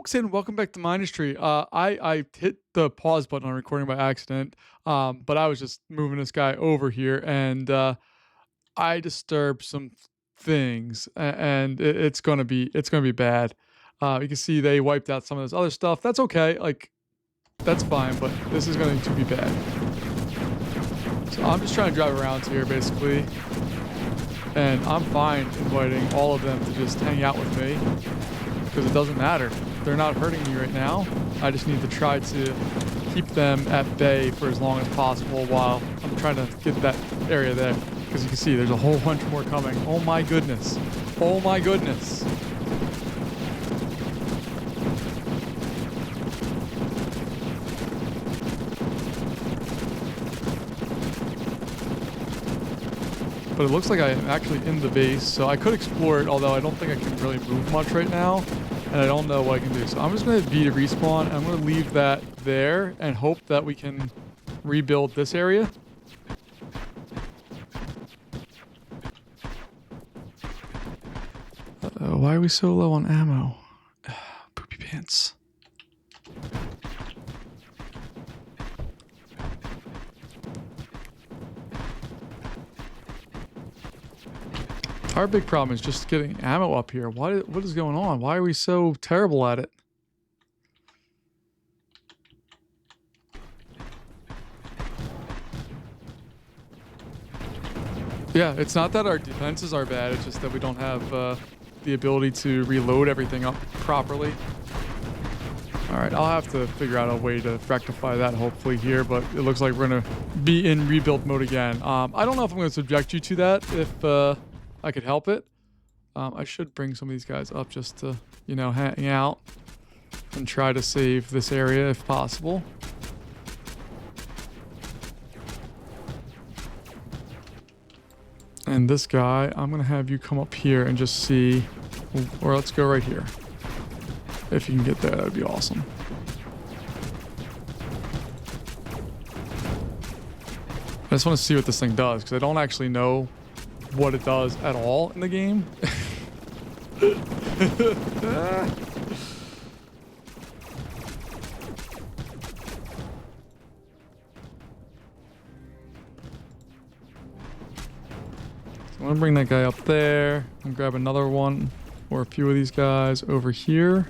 folks, and welcome back to Mindustry. I hit the pause button on recording by accident, but I was just moving this guy over here, and I disturbed some things, and it's gonna be bad. You can see they wiped out some of this other stuff. That's okay, like that's fine, but this is going to be bad. So I'm just trying to drive around here, basically, and I'm fine inviting all of them to just hang out with me because it doesn't matter. They're not hurting me right now. I just need to try to keep them at bay for as long as possible while I'm trying to get that area there. Because you can see there's a whole bunch more coming. Oh my goodness. Oh my goodness. But it looks like I'm actually in the base, so I could explore it, although I don't think I can really move much right now. And I don't know what I can do. So I'm just going to V to respawn. And I'm going to leave that there and hope that we can rebuild this area. Uh-oh, why are we so low on ammo? Poopy pants. Our big problem is just getting ammo up here. What is going on? Why are we so terrible at it? Yeah, it's not that our defenses are bad. It's just that we don't have the ability to reload everything up properly. All right, I'll have to figure out a way to rectify that hopefully here, but it looks like we're going to be in rebuild mode again. I don't know if I'm going to subject you to that if I could help it. I should bring some of these guys up just to, you know, hang out and try to save this area if possible. And this guy, I'm going to have you come up here and just see, or let's go right here. If you can get there, that would be awesome. I just want to see what this thing does, because I don't actually know what it does at all in the game. I'm gonna bring that guy up there and grab another one or a few of these guys over here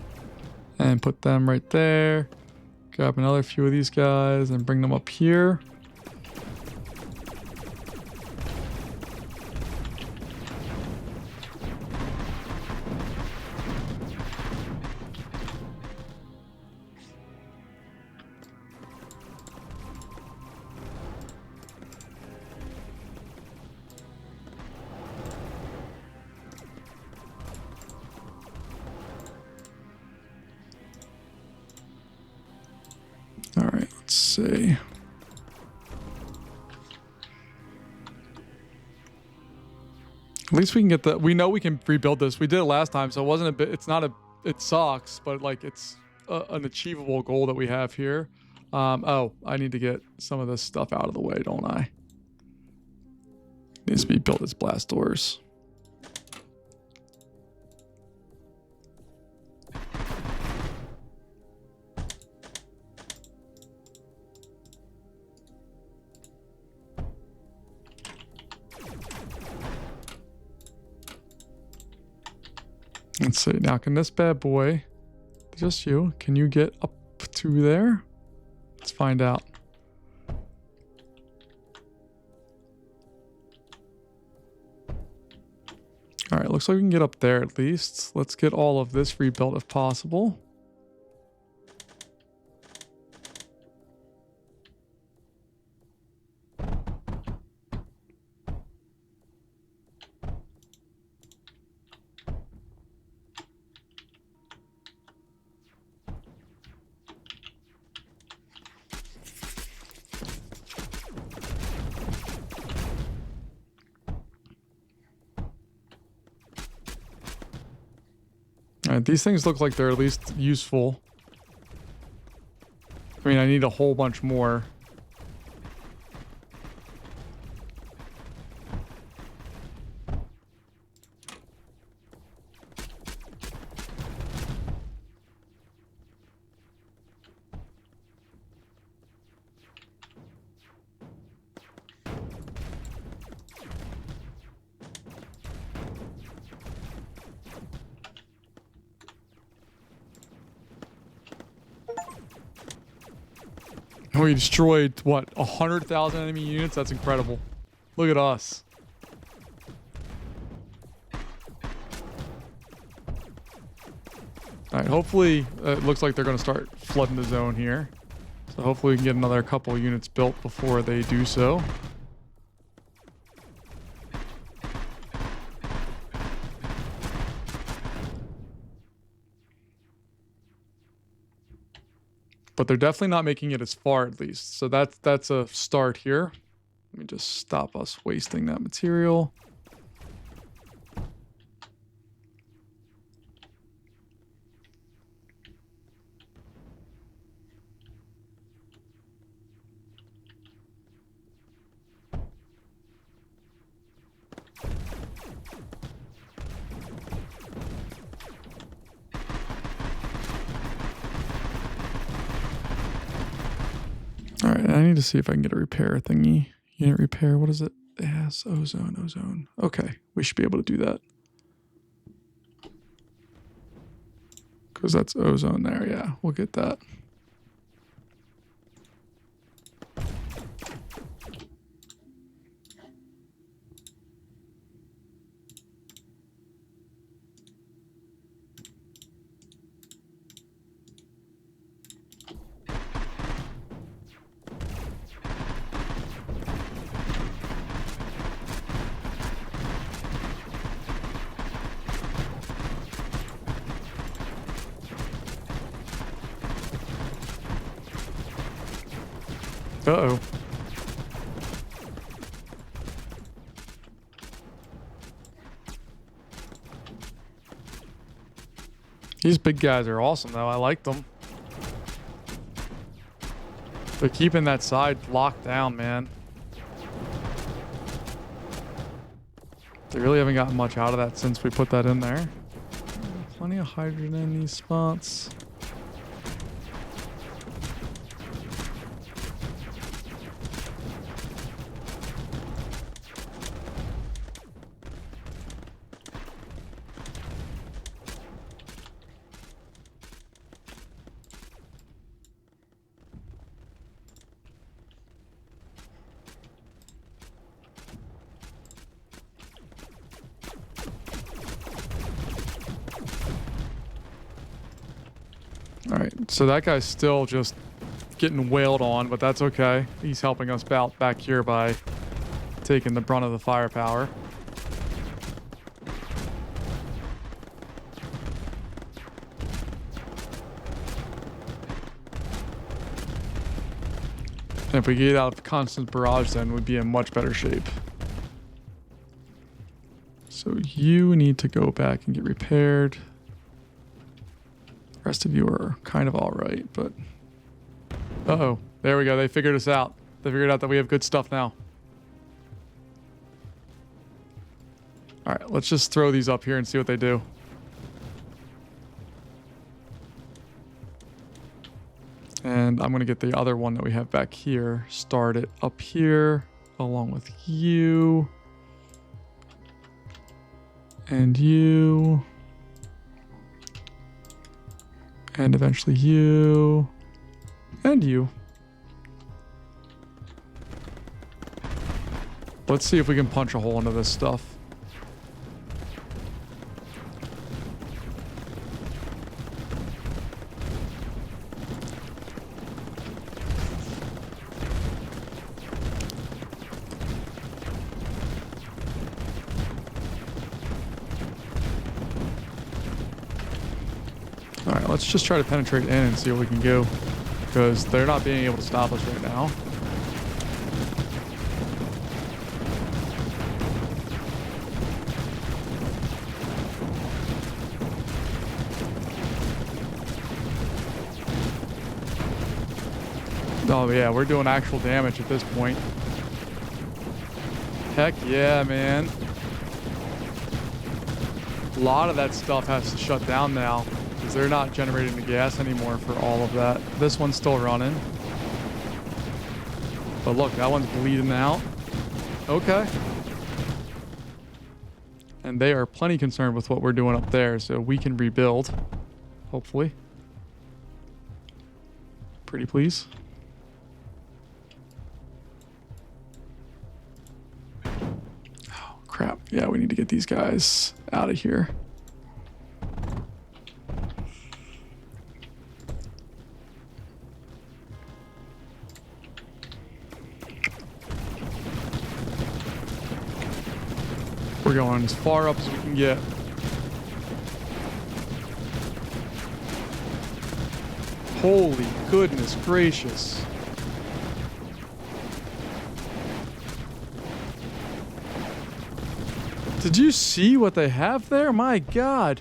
and put them right there. Grab another few of these guys and bring them up here. All right, let's see. At least we can get the, we know we can rebuild this. We did it last time, so it wasn't a bit, it's not a, it sucks, but like it's an achievable goal that we have here. Oh, I need to get some of this stuff out of the way, don't I? Needs to be built as blast doors. Let's see. Now, can this bad boy, just you, can you get up to there? Let's find out. All right, looks like we can get up there at least. Let's get all of this rebuilt if possible. Alright, these things look like they're at least useful. I mean, I need a whole bunch more. We destroyed, what, 100,000 enemy units? That's incredible. Look at us. Alright, hopefully, it looks like they're going to start flooding the zone here. So hopefully we can get another couple units built before they do so. But they're definitely not making it as far, at least. So that's a start here. Let me just stop us wasting that material. All right, I need to see if I can get a repair thingy. Unit repair, what is it? Yes, ozone. Okay, we should be able to do that. Because that's ozone there, yeah, we'll get that. Uh-oh. These big guys are awesome, though. I like them. But keeping that side locked down, man. They really haven't gotten much out of that since we put that in there. Plenty of hydrogen in these spots. Alright, so that guy's still just getting wailed on, but that's okay. He's helping us out back here by taking the brunt of the firepower. And if we get out of constant barrage, then we'd be in much better shape. So you need to go back and get repaired. The rest of you are kind of all right, but... Uh-oh. There we go. They figured us out. They figured out that we have good stuff now. All right, let's just throw these up here and see what they do. And I'm going to get the other one that we have back here. Start it up here along with you. And you. And eventually you. And you. Let's see if we can punch a hole into this stuff. Alright, let's just try to penetrate in and see what we can do. Because they're not being able to stop us right now. Oh yeah, we're doing actual damage at this point. Heck yeah, man. A lot of that stuff has to shut down now. Because they're not generating the gas anymore for all of that. This one's still running. But look, that one's bleeding out. Okay. And they are plenty concerned with what we're doing up there, so we can rebuild. Hopefully. Pretty please. crap. Yeah, we need to get these guys out of here. We're going as far up as we can get. Holy goodness gracious. Did you see what they have there? My God.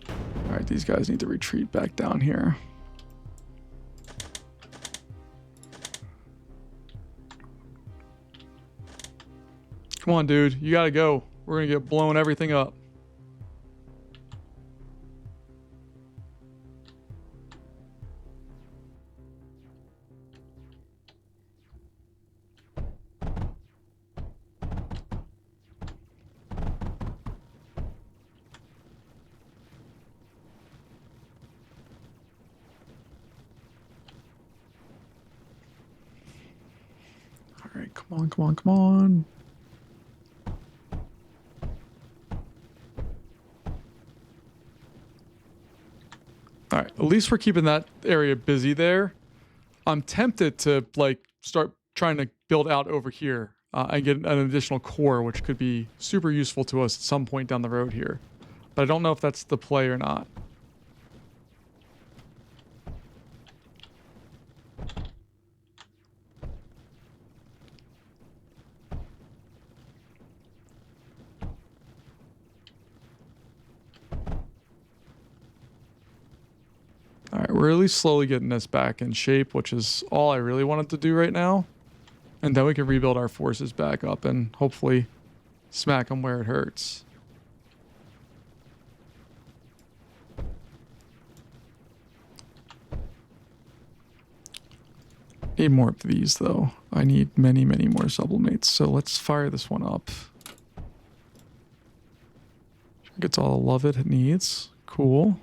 All right, these guys need to retreat back down here. Come on, dude. You gotta go. We're gonna get blown everything up. All right, come on, come on, come on. All right, at least we're keeping that area busy there. I'm tempted to like start trying to build out over here and get an additional core, which could be super useful to us at some point down the road here. But I don't know if that's the play or not. All right, we're really slowly getting this back in shape, which is all I really wanted to do right now. And then we can rebuild our forces back up and hopefully smack them where it hurts. Need more of these, though. I need many, many more sublimates. So let's fire this one up. Gets all the love it needs. Cool.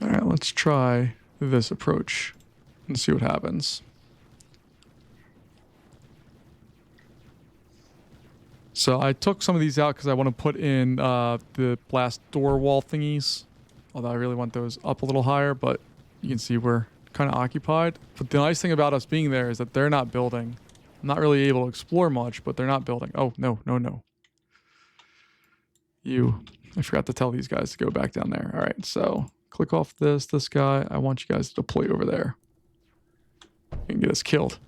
All right, let's try this approach and see what happens. So I took some of these out because I want to put in the blast door wall thingies. Although I really want those up a little higher, but you can see we're kind of occupied. But the nice thing about us being there is that they're not building. I'm not really able to explore much, but they're not building. Oh, no, no, no. I forgot to tell these guys to go back down there. All right, so click off this guy. I want you guys to deploy over there and get us killed.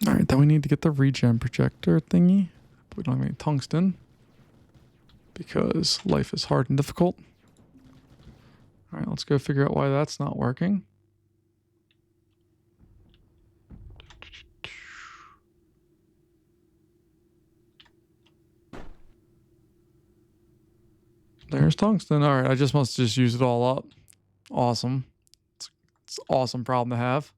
All right, then we need to get the regen projector thingy. But we don't have any tungsten because life is hard and difficult. All right, let's go figure out why that's not working. There's tungsten. All right, I must use it all up. Awesome. It's an awesome problem to have.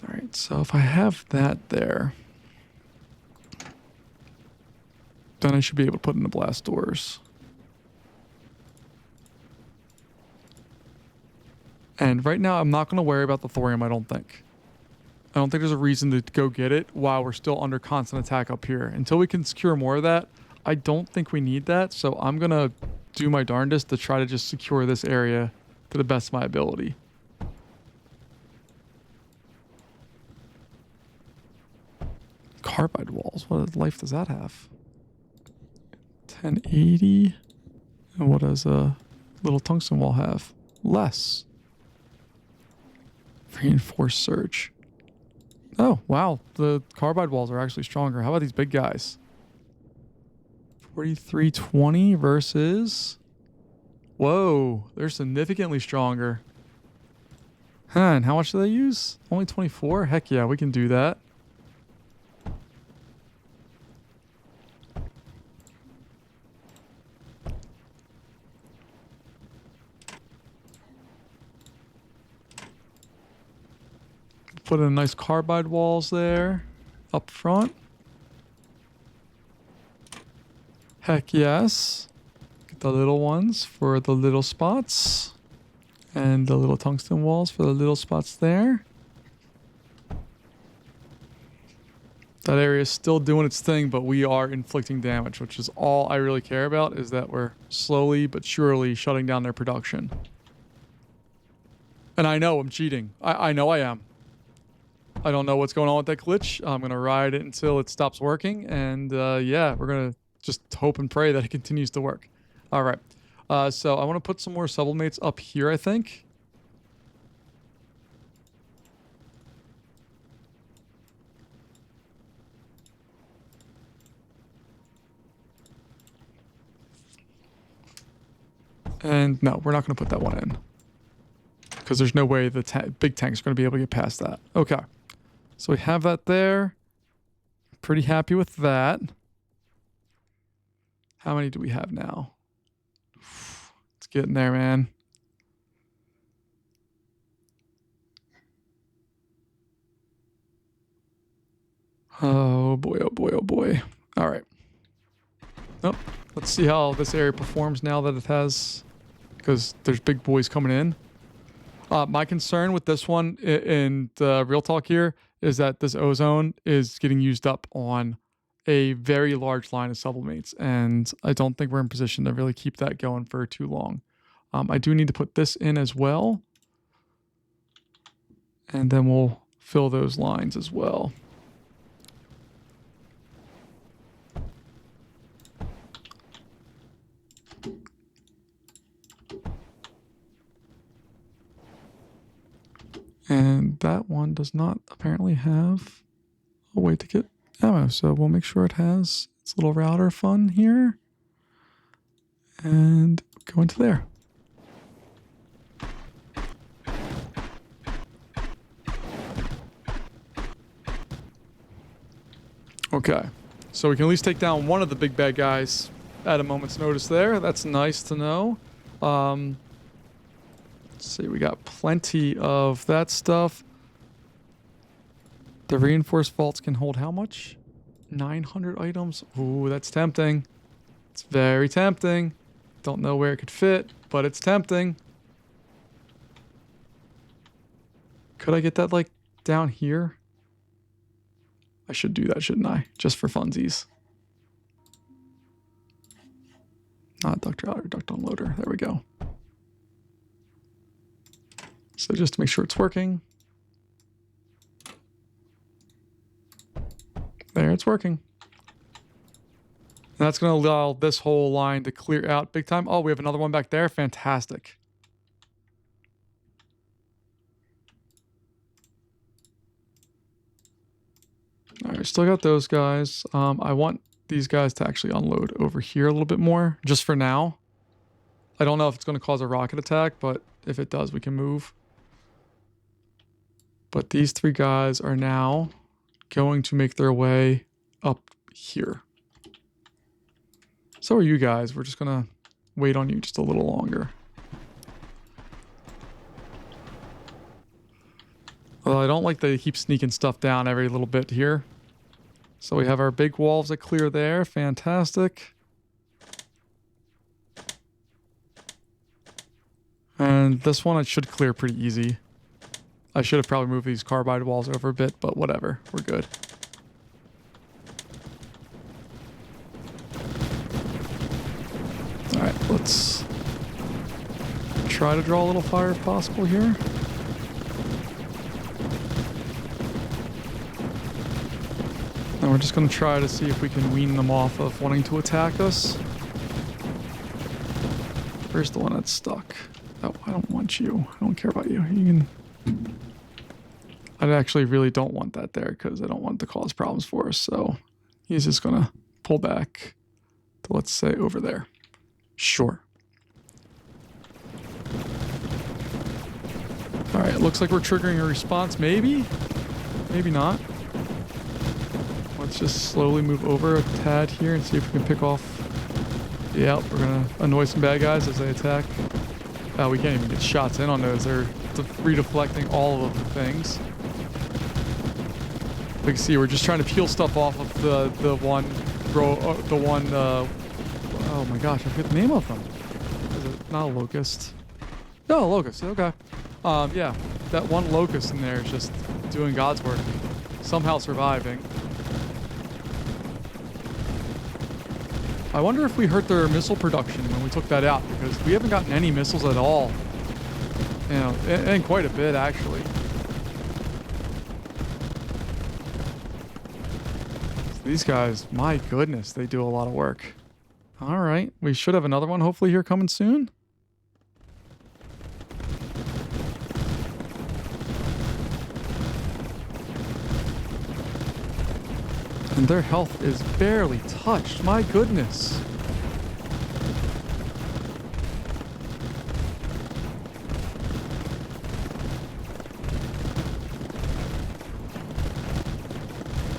All right, so if I have that there, then I should be able to put in the blast doors. And right now, I'm not going to worry about the thorium, I don't think. I don't think there's a reason to go get it while we're still under constant attack up here. Until we can secure more of that, I don't think we need that. So I'm going to do my darndest to try to just secure this area to the best of my ability. Carbide walls. What life does that have? 1080. And what does a little tungsten wall have? Less. Reinforced surge. Oh, wow. The carbide walls are actually stronger. How about these big guys? 4320 versus... Whoa, they're significantly stronger. Huh, and how much do they use? Only 24? Heck yeah, we can do that. Put in nice carbide walls there. Up front. Heck yes. Get the little ones for the little spots. And the little tungsten walls for the little spots there. That area is still doing its thing, but we are inflicting damage, which is all I really care about, is that we're slowly but surely shutting down their production. And I know I'm cheating. I know I am. I don't know what's going on with that glitch. I'm going to ride it until it stops working. And yeah, we're going to just hope and pray that it continues to work. All right. So I want to put some more sublimates up here, I think. And no, we're not going to put that one in. Because there's no way the big tank's going to be able to get past that. Okay. So we have that there. Pretty happy with that. How many do we have now? It's getting there, man. Oh boy, oh boy, oh boy. All right. Oh, let's see how this area performs now that it has... Because there's big boys coming in. My concern with this one, in real talk here, is that this ozone is getting used up on a very large line of sublimates. And I don't think we're in position to really keep that going for too long. I do need to put this in as well. And then we'll fill those lines as well. And that one does not apparently have a way to get ammo. So we'll make sure it has its little router fun here. And go into there. Okay. So we can at least take down one of the big bad guys at a moment's notice there. That's nice to know. Let's see, we got plenty of that stuff. The reinforced vaults can hold how much? 900 items. Ooh, that's tempting. It's very tempting. Don't know where it could fit, but it's tempting. Could I get that, like, down here? I should do that, shouldn't I? Just for funsies. Not duct router, duct unloader. There we go. So just to make sure it's working. There, it's working. And that's going to allow this whole line to clear out big time. Oh, we have another one back there. Fantastic. All right, still got those guys. I want these guys to actually unload over here a little bit more, just for now. I don't know if it's going to cause a rocket attack, but if it does, we can move. But these three guys are now going to make their way up here. So are you guys. We're just going to wait on you just a little longer. Well, I don't like that they keep sneaking stuff down every little bit here. So we have our big walls that clear there. Fantastic. And this one, it should clear pretty easy. I should have probably moved these carbide walls over a bit, but whatever. We're good. Alright, let's try to draw a little fire if possible here. And we're just going to try to see if we can wean them off of wanting to attack us. Where's the one that's stuck? Oh, I don't want you. I don't care about you. You can... I actually really don't want that there because I don't want it to cause problems for us. So he's just going to pull back to, let's say, over there. Sure. All right, right, looks like we're triggering a response. Maybe? Maybe not. Let's just slowly move over a tad here and see if we can pick off. Yeah, we're going to annoy some bad guys as they attack. We can't even get shots in on those. They're redeflecting all of the things. You can see we're just trying to peel stuff off of the one row, oh my gosh, I forget the name of them. Is it not a locust? No, a locust. Okay. Yeah, that one locust in there is just doing God's work, somehow surviving. I wonder if we hurt their missile production when we took that out, because we haven't gotten any missiles at all. You know, and quite a bit, actually. These guys, my goodness, they do a lot of work. All right, we should have another one hopefully here coming soon. And their health is barely touched. My goodness.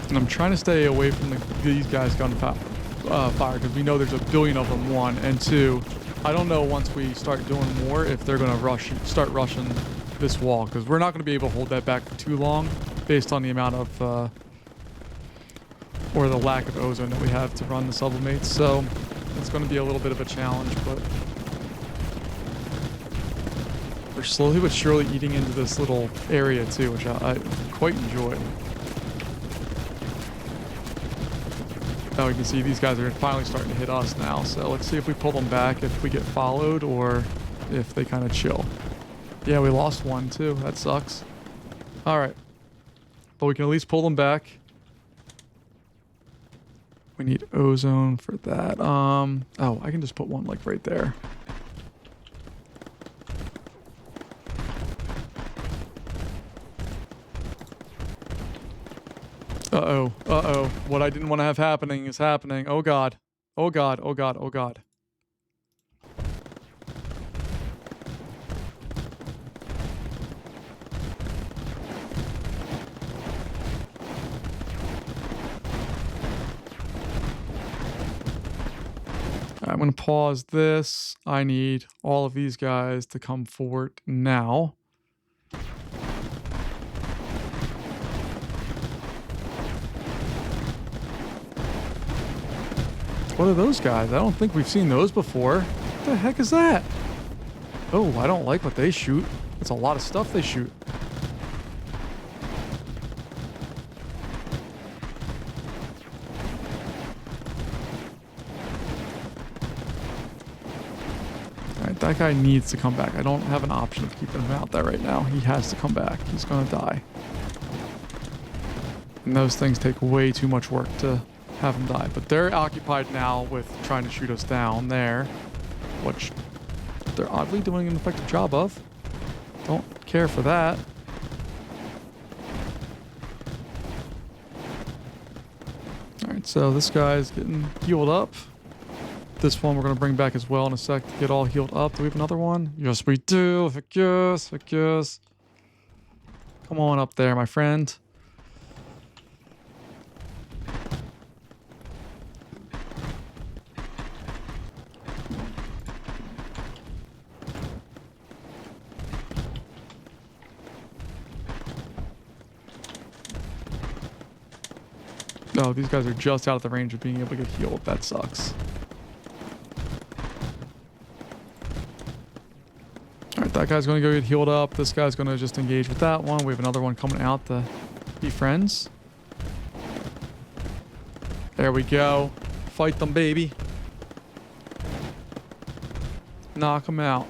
And I'm trying to stay away from these guys gunfire because we know there's a billion of them, one. And two, I don't know once we start doing more if they're going to start rushing this wall, because we're not going to be able to hold that back for too long based on the amount of... or the lack of ozone that we have to run the sublimates. So it's going to be a little bit of a challenge, but we're slowly but surely eating into this little area too, which I quite enjoy. Now we can see these guys are finally starting to hit us now. So let's see if we pull them back, if we get followed, or if they kind of chill. Yeah, we lost one too. That sucks. All right. But we can at least pull them back. We need ozone for that. Oh, I can just put one like right there. Uh-oh. Uh-oh. What I didn't want to have happening is happening. Oh, God. Oh, God. Oh, God. Oh, God. I'm going to pause this. I need all of these guys to come forward now. What are those guys? I don't think we've seen those before. What the heck is that? Oh, I don't like what they shoot. It's a lot of stuff they shoot. That guy needs to come back. I don't have an option of keeping him out there right now. He has to come back. He's going to die. And those things take way too much work to have him die. But they're occupied now with trying to shoot us down there, which they're oddly doing an effective job of. Don't care for that. All right, so this guy's getting healed up. This one we're going to bring back as well in a sec to get all healed up. Do we have another one? Yes, we do. Heck yes. Heck yes. Come on up there, my friend. Oh, these guys are just out of the range of being able to get healed. That sucks. That guy's going to go get healed up. This guy's going to just engage with that one. We have another one coming out to be friends. There we go. Fight them, baby. Knock them out.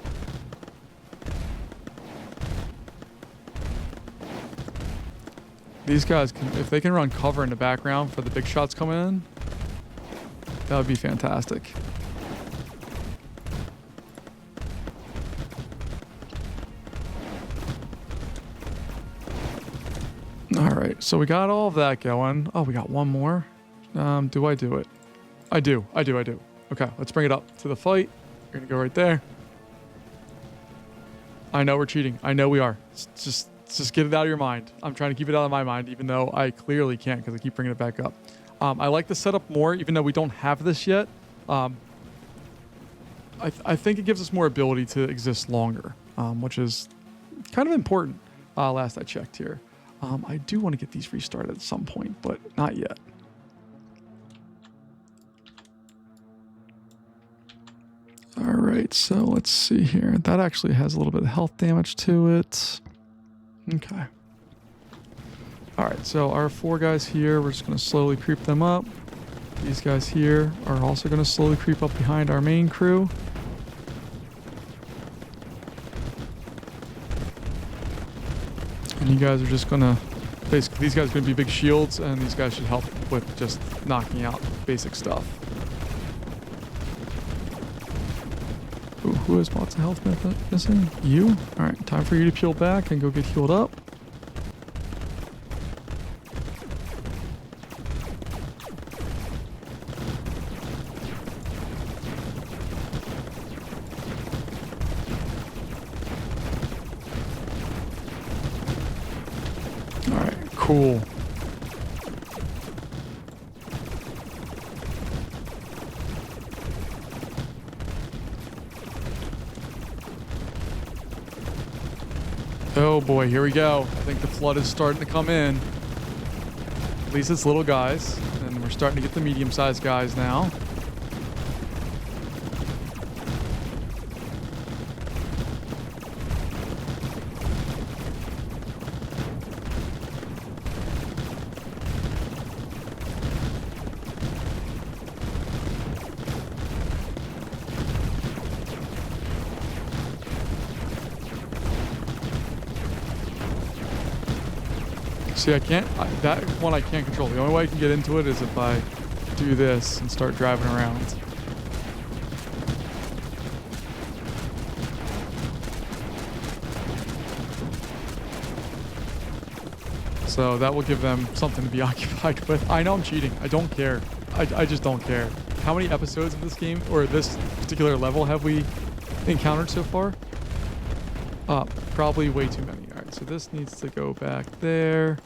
These guys, if they can run cover in the background for the big shots coming in, that would be fantastic. Alright, so we got all of that going. Oh, we got one more. Do I do it? I do. Okay, let's bring it up to the fight. You're gonna go right there. I know we're cheating. I know we are. Just get it out of your mind. I'm trying to keep it out of my mind, even though I clearly can't because I keep bringing it back up. I like the setup more, even though we don't have this yet. I think it gives us more ability to exist longer, which is kind of important. Last I checked here. I do want to get these restarted at some point, but not yet. All right, so let's see here. That actually has a little bit of health damage to it. Okay. All right, so our 4 guys here, we're just going to slowly creep them up. These guys here are also going to slowly creep up behind our main crew. And you guys are just going to... Basically, these guys are going to be big shields, and these guys should help with just knocking out basic stuff. Ooh, who has lots of health missing? You? Alright, time for you to peel back and go get healed up. Alright, cool. Oh boy, here we go. I think the flood is starting to come in. At least it's little guys. And we're starting to get the medium-sized guys now. See, I can't, that one I can't control. The only way I can get into it is if I do this and start driving around. So that will give them something to be occupied with. I know I'm cheating. I don't care. I just don't care. How many episodes of this game, or this particular level, have we encountered so far? Probably way too many. Alright, so this needs to go back there.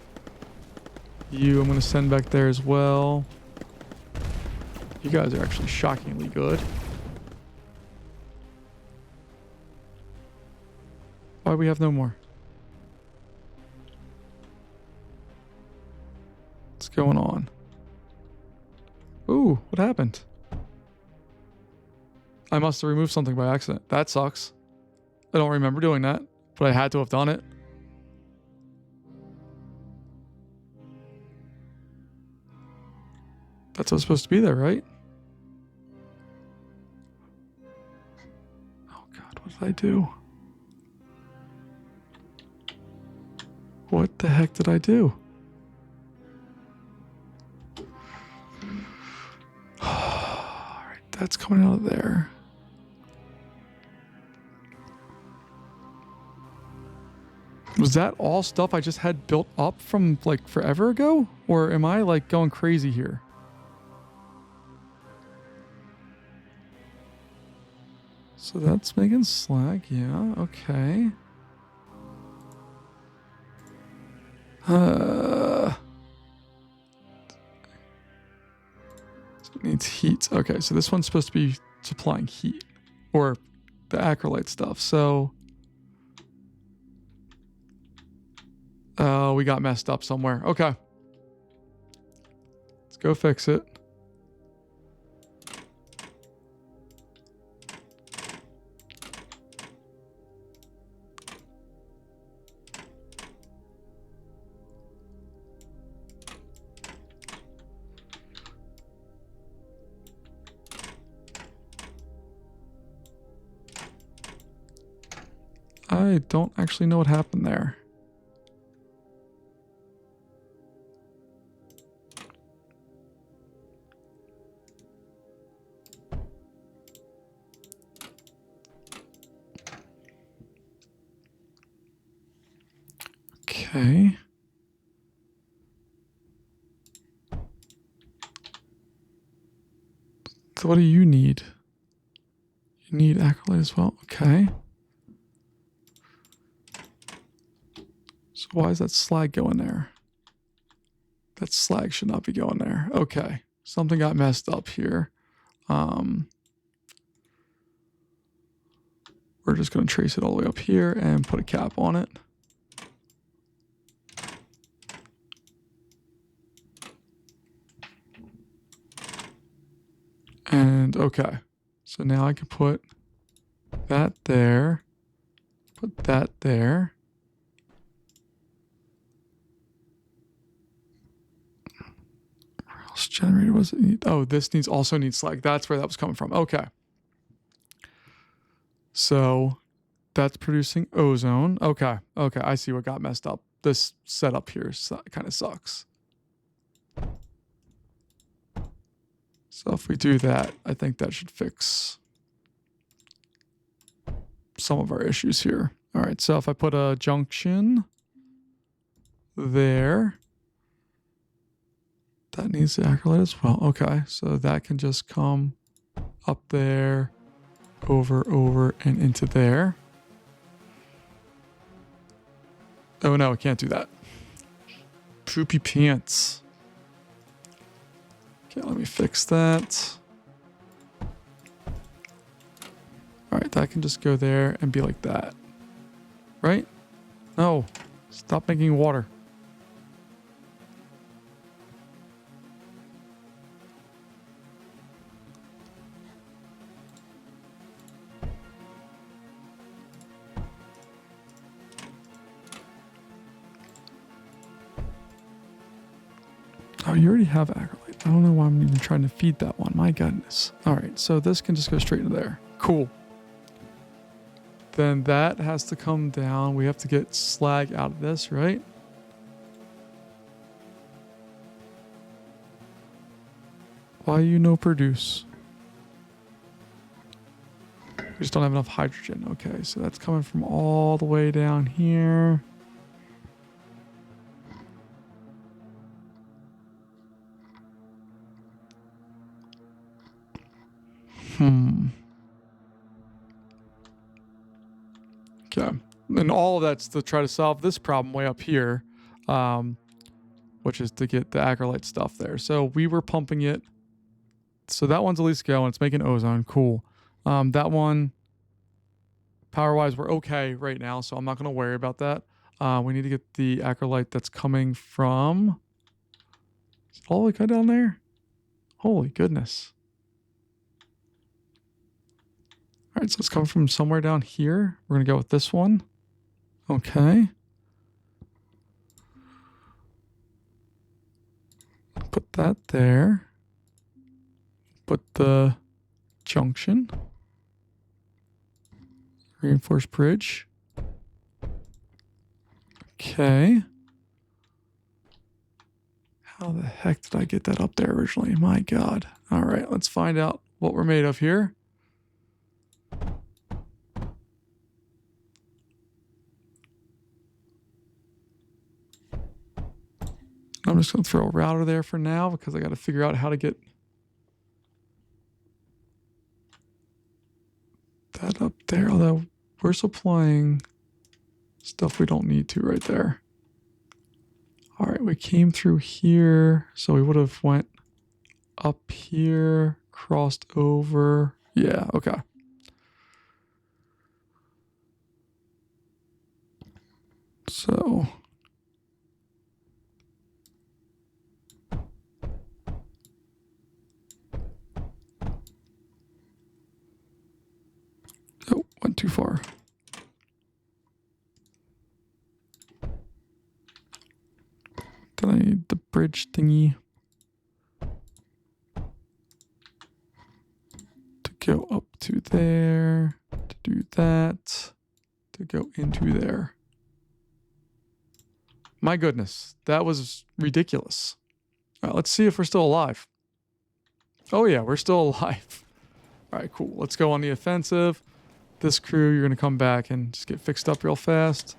You, I'm going to send back there as well. You guys are actually shockingly good. Why we have no more? What's going on? Ooh, what happened? I must have removed something by accident. That sucks. I don't remember doing that, but I had to have done it. That's what's supposed to be there, right? Oh God, what did I do? What the heck did I do? Alright, that's coming out of there. Was that all stuff I just had built up from like forever ago? Or am I like going crazy here? So that's making slag, yeah, okay. So it needs heat. Okay, so this one's supposed to be supplying heat. Or the acrylite stuff, so... we got messed up somewhere. Okay. Let's go fix it. I don't actually know what happened there. Okay. So what do you need? You need acrylite as well? Okay. So why is that slag going there? That slag should not be going there. Okay. Something got messed up here. We're just going to trace it all the way up here and put a cap on it. And okay. So now I can put that there. Put that there. Where else generator was it need? Oh, this also needs slag. That's where that was coming from. Okay. So that's producing ozone. Okay. Okay. I see what got messed up. This setup here kind of sucks. So if we do that, I think that should fix some of our issues here. All right. So if I put a junction there, that needs the acrylate as well. Okay. So that can just come up there, over, and into there. Oh no, I can't do that. Poopy pants. Okay, let me fix that. All right, that can just go there and be like that. Right? No, stop making water. Oh, you already have acrylate. I don't know why I'm even trying to feed that one. My goodness. All right, so this can just go straight into there. Cool. Then that has to come down. We have to get slag out of this, right? Why you no produce? We just don't have enough hydrogen. Okay, so that's coming from all the way down here. Okay. And all of that's to try to solve this problem way up here, which is to get the acrylite stuff there. So we were pumping it. So that one's at least going. It's making ozone. Cool. That one, power-wise, we're okay right now, so I'm not going to worry about that. We need to get the acrylite that's coming from... Is it all the way down there? Holy goodness. All right, so it's coming from somewhere down here. We're going to go with this one. Okay. Put that there. Put the junction. Reinforced bridge. Okay. How the heck did I get that up there originally? My God. All right, let's find out what we're made of here. I'm just going to throw a router there for now because I got to figure out how to get that up there. Although we're supplying stuff we don't need to right there. All right, we came through here. So we would have went up here, crossed over. Yeah, okay. So... Oh, went too far. Then I need the bridge thingy to go up to there, to do that, to go into there. My goodness, that was ridiculous. All right, let's see if we're still alive. Oh yeah, we're still alive. All right, cool. Let's go on the offensive. This crew, you're going to come back and just get fixed up real fast.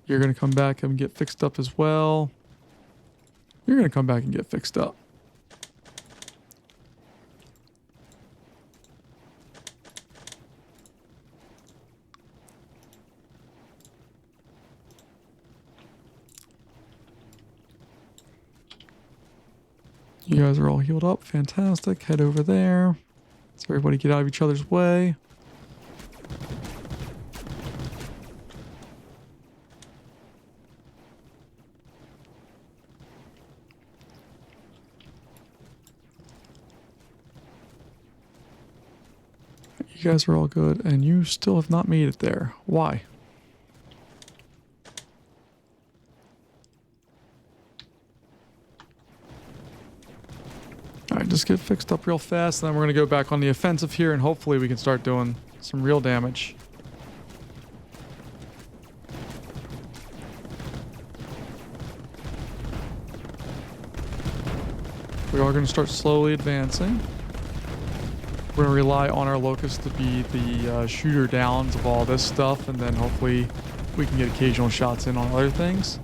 You're going to come back and get fixed up as well. You're going to come back and get fixed up. You guys are all healed up. Fantastic. Head over there. So everybody get out of each other's way. You guys are all good, and you still have not made it there. Why? Alright, just get fixed up real fast, and then we're going to go back on the offensive here, and hopefully we can start doing some real damage. We are going to start slowly advancing. We're going to rely on our locusts to be the shooter downs of all this stuff, and then hopefully we can get occasional shots in on other things.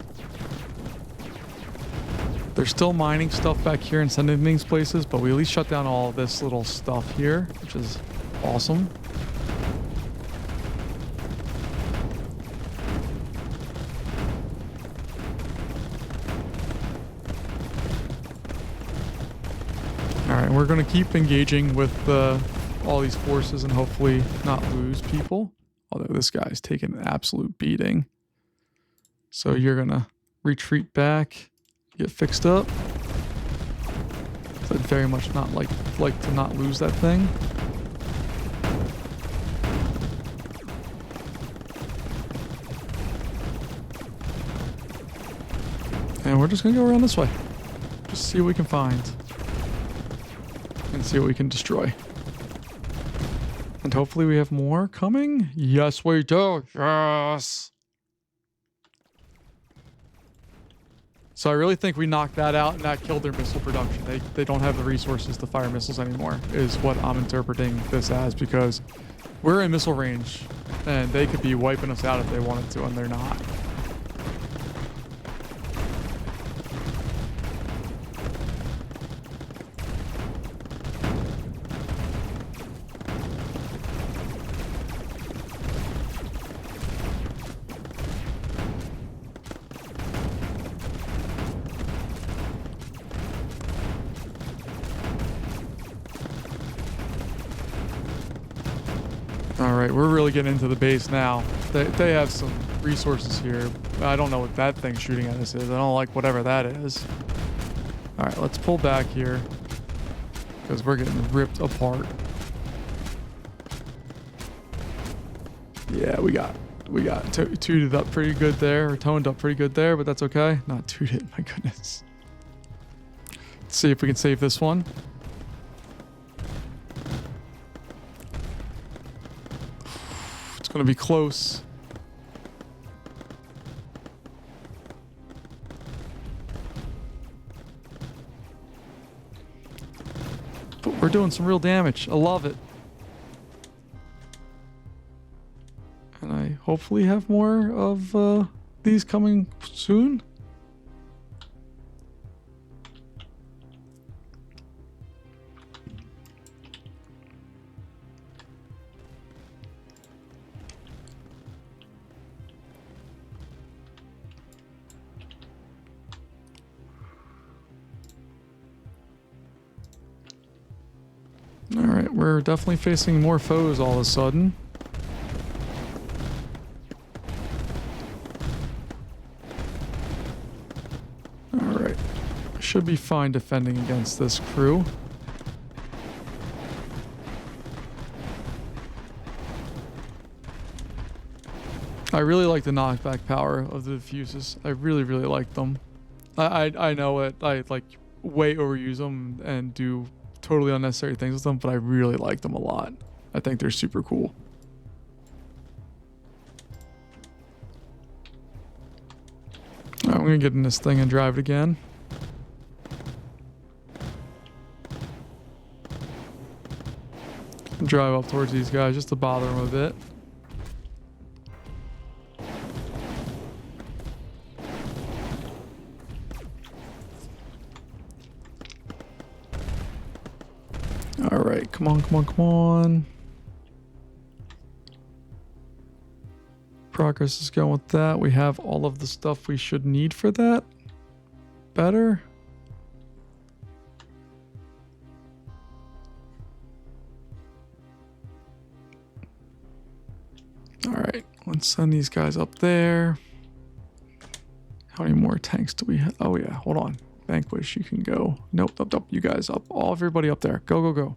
They're still mining stuff back here and sending things places, but we at least shut down all this little stuff here, which is awesome. Alright, we're going to keep engaging with all these forces and hopefully not lose people. Although this guy's taking an absolute beating. So you're going to retreat back, get fixed up. I'd very much not like to not lose that thing. And we're just going to go around this way. Just see what we can find. And see what we can destroy. And hopefully we have more coming. Yes, we do. Yes. So I really think we knocked that out and that killed their missile production. They don't have the resources to fire missiles anymore, is what I'm interpreting this as, because we're in missile range and they could be wiping us out if they wanted to, and they're not. Alright, we're really getting into the base now. They have some resources here. I don't know what that thing's shooting at us is. I don't like whatever that is. Alright, let's pull back here. Because we're getting ripped apart. Yeah, we got tooted up pretty good there, or toned up pretty good there, but that's okay. Not tooted, my goodness. Let's see if we can save this one. It's going to be close. But we're doing some real damage. I love it. And I hopefully have more of these coming soon. Alright, we're definitely facing more foes all of a sudden. Alright, should be fine defending against this crew. I really like the knockback power of the diffuses. I really, really like them. I know it. I like way overuse them and do totally unnecessary things with them, but I really like them a lot. I think they're super cool. All right, I'm gonna get in this thing and drive it again. Drive up towards these guys just to bother them a bit. All right, come on, come on, come on. Progress is going with that. We have all of the stuff we should need for that. Better. Let's send these guys up there. How many more tanks do we have? Oh yeah, hold on. Vanquish, you can go. Nope, nope, nope. You guys up. Everybody up there. Go, go, go.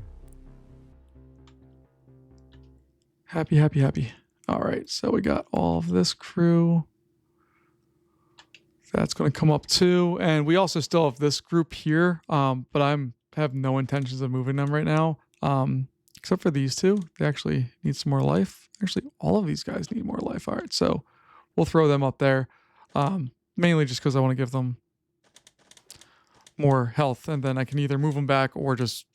Happy, happy, happy. All right, so we got all of this crew. That's going to come up too. And we also still have this group here, but I have no intentions of moving them right now, except for these two. They actually need some more life. Actually, all of these guys need more life. All right, so we'll throw them up there, mainly just because I want to give them more health, and then I can either move them back or just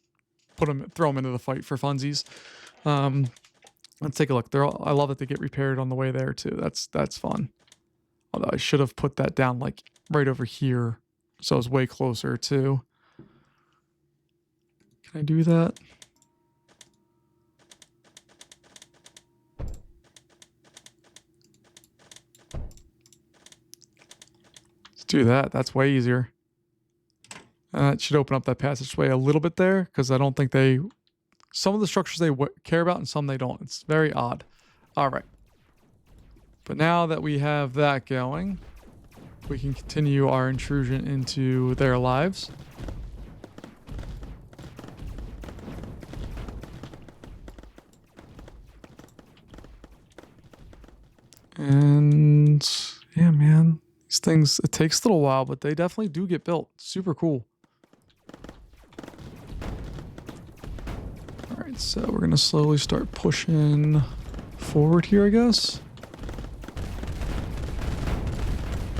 throw them into the fight for funsies. Let's take a look. I love that they get repaired on the way there too. That's fun. Although I should have put that down like right over here, so it's way closer too. Can I do that? Let's do that. That's way easier. It should open up that passageway a little bit there, because I don't think some of the structures they care about and some they don't. It's very odd. All right. But now that we have that going, we can continue our intrusion into their lives. And yeah, man, these things, it takes a little while, but they definitely do get built. Super cool. All right, so we're going to slowly start pushing forward here, I guess.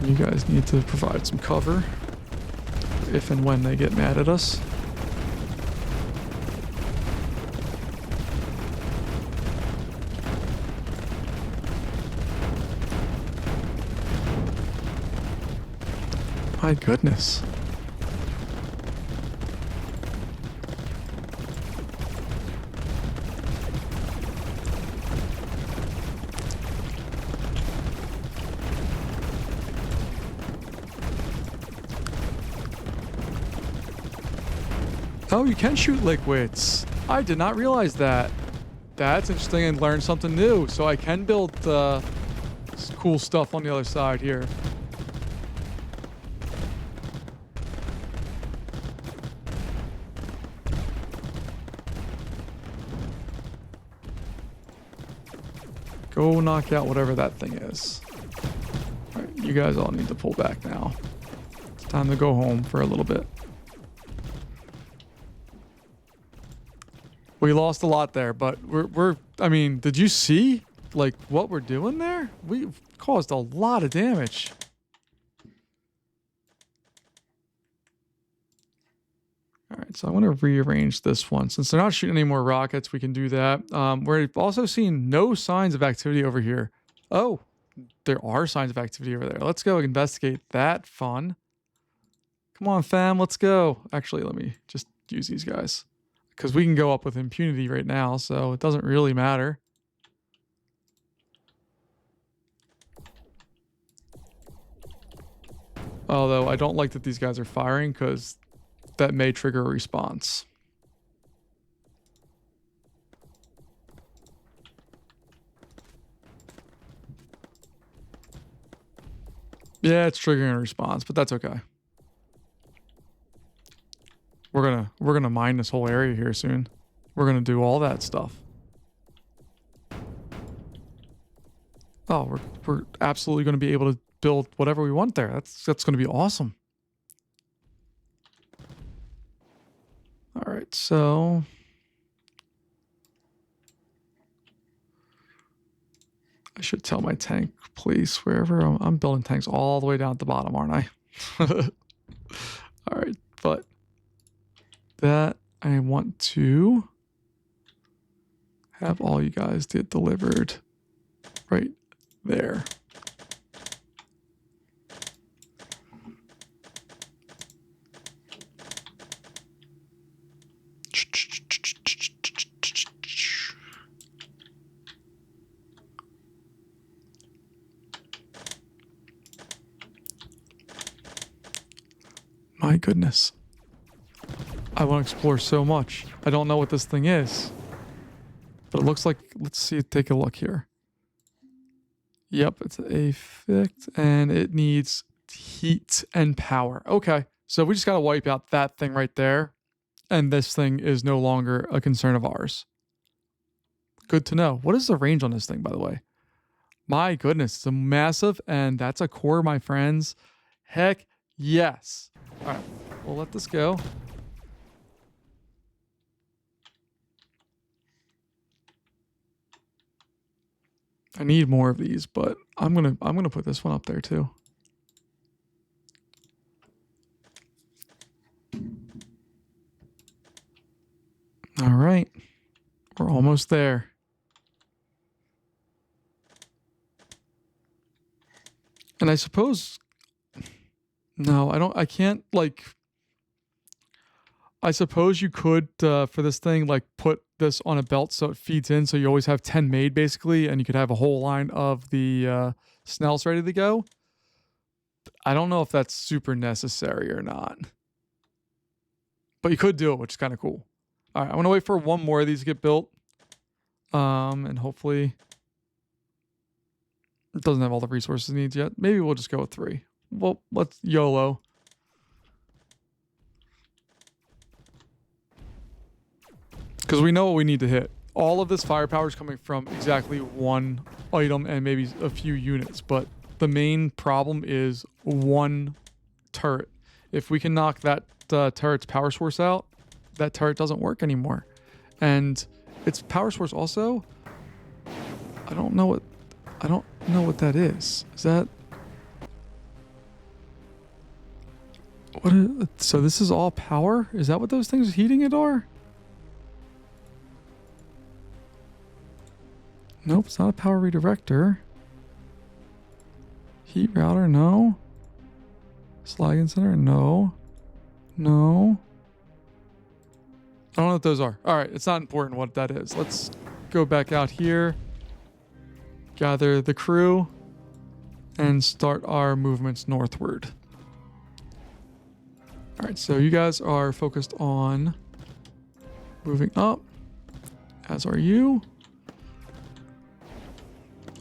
You guys need to provide some cover if and when they get mad at us. My goodness. Oh, you can shoot liquids. I did not realize that. That's interesting, and learn something new. So I can build cool stuff on the other side here. Go knock out whatever that thing is. All right, you guys all need to pull back now. It's time to go home for a little bit. We lost a lot there, but I mean, did you see like what we're doing there? We've caused a lot of damage. All right, so I want to rearrange this one. Since they're not shooting any more rockets, we can do that. We've also seen no signs of activity over here. Oh, there are signs of activity over there. Let's go investigate that. Fun. Come on, fam, let's go. Actually, let me just use these guys, because we can go up with impunity right now, so it doesn't really matter. Although I don't like that these guys are firing, because that may trigger a response. Yeah, it's triggering a response, but that's okay. We're gonna mine this whole area here soon. We're gonna do all that stuff. Oh, we're absolutely gonna be able to build whatever we want there. That's gonna be awesome. All right, so I should tell my tank police wherever I'm building tanks all the way down at the bottom, aren't I? All right, but that I want to have all you guys get delivered right there. My goodness. I want to explore so much. I don't know what this thing is. But it looks like, let's see, take a look here. Yep, it's a fixed, and it needs heat and power. Okay, so we just got to wipe out that thing right there, and this thing is no longer a concern of ours. Good to know. What is the range on this thing, by the way? My goodness, it's a massive, and that's a core, my friends. Heck yes. All right, we'll let this go. I need more of these, but I'm gonna put this one up there too. All right, we're almost there. And I suppose, no, I can't like, I suppose you could, for this thing, like put this on a belt so it feeds in. So you always have 10 made basically, and you could have a whole line of the Snells ready to go. I don't know if that's super necessary or not, but you could do it, which is kind of cool. All right, I'm gonna wait for one more of these to get built. And hopefully it doesn't have all the resources it needs yet. Maybe we'll just go with 3. Well, let's YOLO. Because we know what we need to hit. All of this firepower is coming from exactly one item and maybe a few units, but the main problem is one turret. If we can knock that turret's power source out, that turret doesn't work anymore. And its power source also, I don't know what that is. Is that what is, so this is all power? Is that what those things heating it are? Nope, it's not a power redirector. Heat router, no. Slagging center, no. No. I don't know what those are. All right, it's not important what that is. Let's go back out here, gather the crew, and start our movements northward. All right, so you guys are focused on moving up, as are you.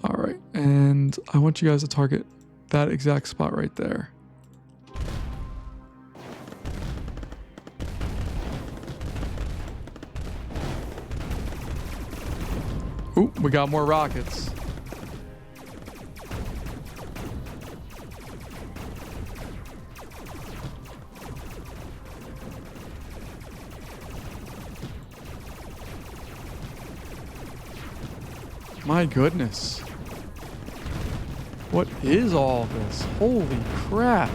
All right, and I want you guys to target that exact spot right there. Ooh, we got more rockets. My goodness. What is all this? Holy crap.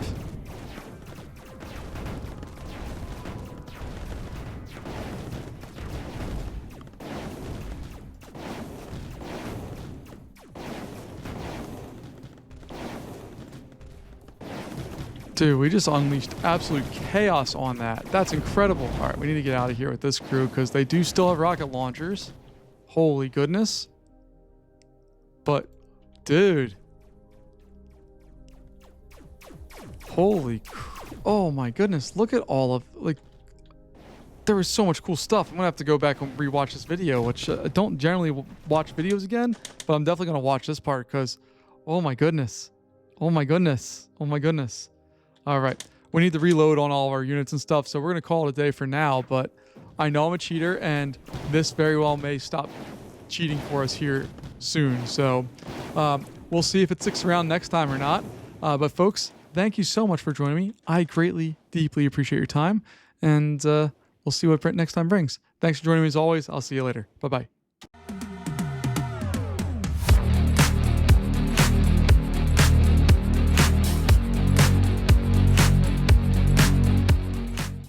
Dude, we just unleashed absolute chaos on that. That's incredible. All right, we need to get out of here with this crew because they do still have rocket launchers. Holy goodness. But, dude. Oh my goodness. Look at all of, like, there was so much cool stuff. I'm going to have to go back and rewatch this video, which I don't generally watch videos again, but I'm definitely going to watch this part because, oh my goodness. Oh my goodness. Oh my goodness. All right. We need to reload on all of our units and stuff, so we're going to call it a day for now, but I know I'm a cheater, and this very well may stop cheating for us here soon. So we'll see if it sticks around next time or not. But folks, thank you so much for joining me. I greatly, deeply appreciate your time, and we'll see what next time brings. Thanks for joining me as always. I'll see you later. Bye-bye.